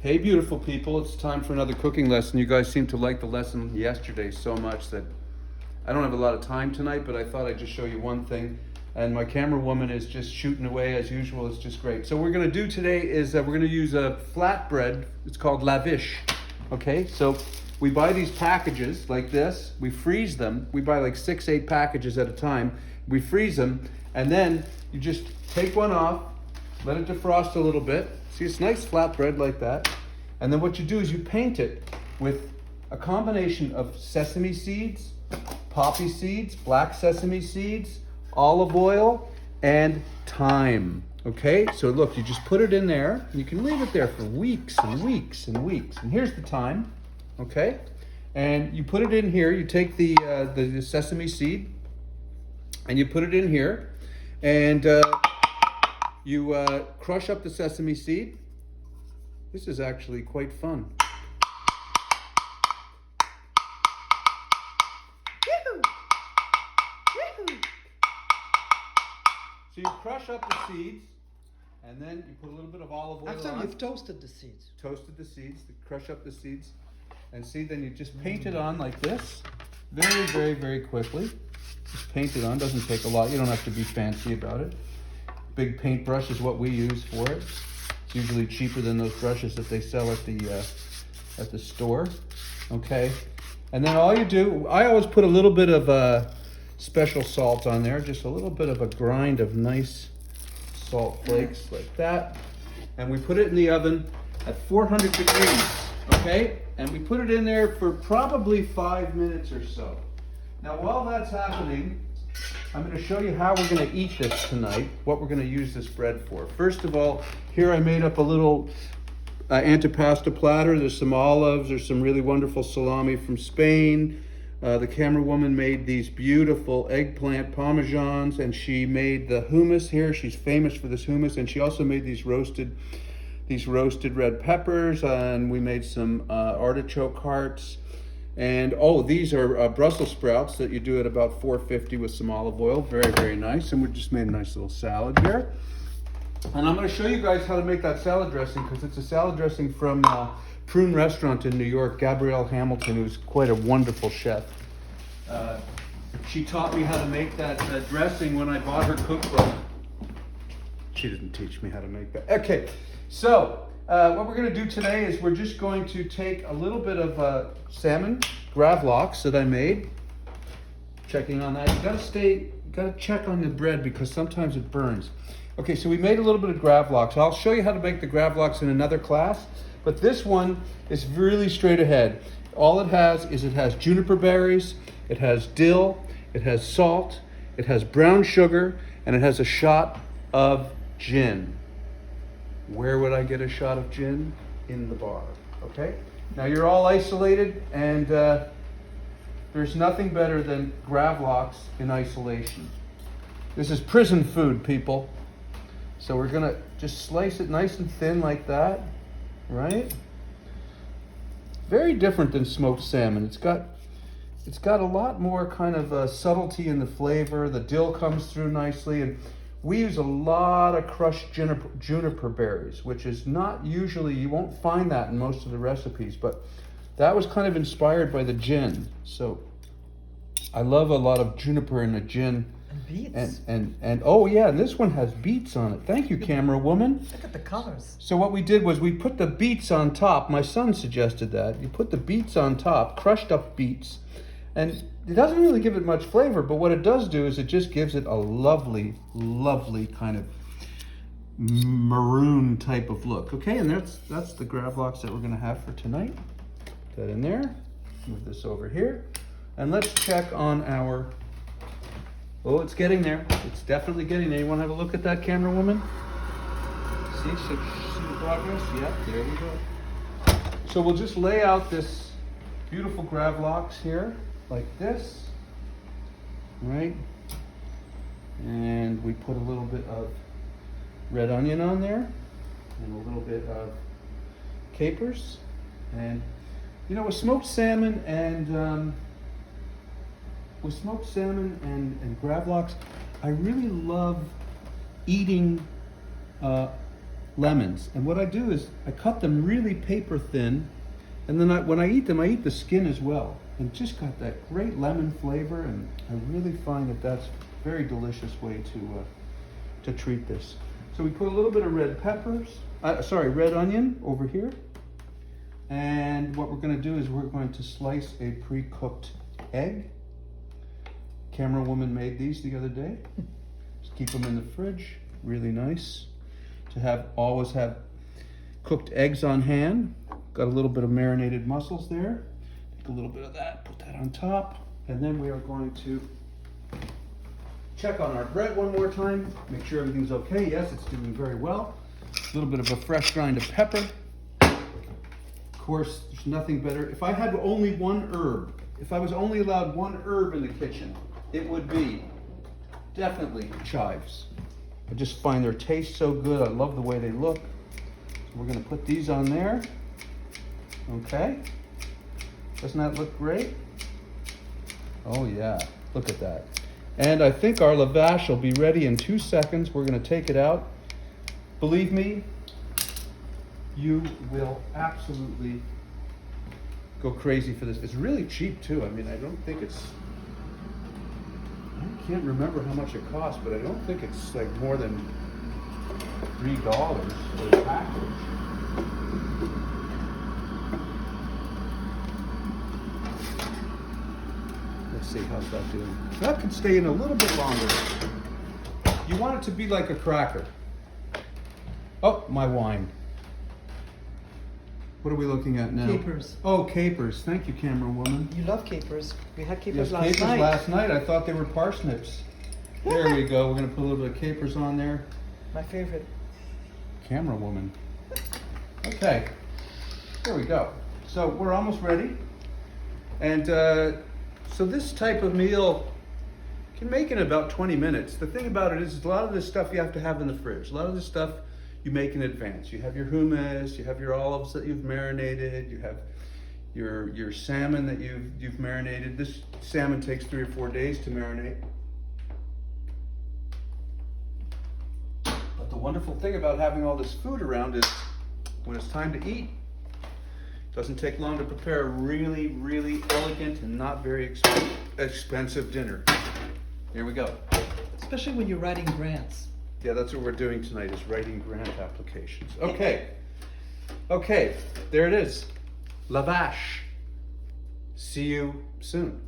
Hey beautiful people, it's time for another cooking lesson. You guys seem to like the lesson yesterday so much that I don't have a lot of time tonight, but I thought I'd just show you one thing. And my camera woman is just shooting away as usual. It's just great. So what we're gonna do today is we're gonna use a flatbread. It's called Lavash. Okay, so we buy these packages like this. We freeze them. We buy like 6-8 packages at a time. We freeze them, and then you just take one off, let it defrost a little bit. See, it's nice flatbread like that. And then what you do is you paint it with a combination of sesame seeds, poppy seeds, black sesame seeds, olive oil, and thyme. Okay, so look, you just put it in there. You can leave it there for weeks and weeks and weeks. And here's the thyme, okay? And you put it in here. You take the sesame seed, and you put it in here, and you crush up the sesame seed. This is actually quite fun. So you crush up the seeds, and then you put a little bit of olive oil After on. you've toasted the seeds. Toasted the seeds, crush up the seeds, and see, then you just paint it on like this, very, very, very quickly. Just paint it on, doesn't take a lot. You don't have to be fancy about it. Big paintbrush is what we use for it. It's usually cheaper than those brushes that they sell at the store. Okay, and then all you do, I always put a little bit of special salt on there, just a little bit of a grind of nice salt flakes like that, and we put it in the oven at 400 degrees. Okay, and we put it in there for probably 5 minutes or so. Now while that's happening, I'm going to show you how we're going to eat this tonight, what we're going to use this bread for. First of all, here I made up a little antipasta platter. There's some olives, there's some really wonderful salami from Spain. The camera woman made these beautiful eggplant parmesans, and she made the hummus here. She's famous for this hummus, and she also made these roasted red peppers, and we made some artichoke hearts. And oh, these are Brussels sprouts that you do at about 450 with some olive oil. Very, very nice. And we just made a nice little salad here. And I'm going to show you guys how to make that salad dressing, because it's a salad dressing from Prune Restaurant in New York. Gabrielle Hamilton, who's quite a wonderful chef. She taught me how to make that dressing when I bought her cookbook. She didn't teach me how to make that. Okay, so what we're going to do today is we're just going to take a little bit of salmon gravlax that I made. Checking on that. You gotta check on the bread because sometimes it burns. Okay, so we made a little bit of gravlax. I'll show you how to make the gravlax in another class, but this one is really straight ahead. All it has is juniper berries, it has dill, it has salt, it has brown sugar, and it has a shot of gin. Where would I get a shot of gin? In the bar, okay? Now you're all isolated, and there's nothing better than gravlax in isolation. This is prison food, people. So we're gonna just slice it nice and thin like that, right? Very different than smoked salmon. It's got a lot more kind of subtlety in the flavor. The dill comes through nicely, and we use a lot of crushed juniper berries, which is not usually, you won't find that in most of the recipes, but that was kind of inspired by the gin. So I love a lot of juniper in the gin. And beets. And oh yeah, and this one has beets on it. Thank you, camera woman. Look at the colors. So what we did was we put the beets on top. My son suggested that. You put the beets on top, crushed up beets. And it doesn't really give it much flavor, but what it does do is it just gives it a lovely, lovely kind of maroon type of look. Okay, and that's the gravlax that we're gonna have for tonight. Put that in there. Move this over here. And let's check on our, oh, it's getting there. It's definitely getting there. You wanna have a look at that, camera woman? See the progress? Yep, there we go. So we'll just lay out this beautiful gravlax here, like this, right? And we put a little bit of red onion on there, and a little bit of capers. And you know, with smoked salmon and gravlax, I really love eating lemons. And what I do is I cut them really paper thin, and then when I eat them, I eat the skin as well. And just got that great lemon flavor, and I really find that that's a very delicious way to treat this. So we put a little bit of red peppers, red onion over here. And what we're going to do is we're going to slice a pre-cooked egg. Camera woman made these the other day. Just keep them in the fridge. Really nice to always have cooked eggs on hand. Got a little bit of marinated mussels there. Take a little bit of that, put that on top, and then we are going to check on our bread one more time, make sure everything's okay. Yes, it's doing very well. A little bit of a fresh grind of pepper. Of course, there's nothing better. If I had only one herb, if I was only allowed one herb in the kitchen, it would be definitely chives. I just find their taste so good. I love the way they look. So we're going to put these on there. Okay. Doesn't that look great? Oh yeah, look at that. And I think our lavash will be ready in 2 seconds. We're going to take it out. Believe me, you will absolutely go crazy for this. It's really cheap too. I mean, I don't think it's, I can't remember how much it costs, but I don't think it's like more than $3 for a package. Let's see, how's that doing? That could stay in a little bit longer. You want it to be like a cracker. Oh, my wine. What are we looking at now? Capers. Oh, capers. Thank you, camera woman. You love capers. We had capers Yes, last capers night. last night. I thought they were parsnips. There we go. We're going to put a little bit of capers on there. My favorite. Camera woman. Okay. There we go. So we're almost ready. And so this type of meal can make in about 20 minutes. The thing about it is a lot of this stuff you have to have in the fridge. A lot of this stuff you make in advance. You have your hummus, you have your olives that you've marinated, you have your salmon that you've marinated. This salmon takes 3 or 4 days to marinate. But the wonderful thing about having all this food around is when it's time to eat, it doesn't take long to prepare a really, really elegant and not very expensive dinner. Here we go. Especially when you're writing grants. Yeah, that's what we're doing tonight, is writing grant applications. Okay. Okay, there it is. Lavash. See you soon.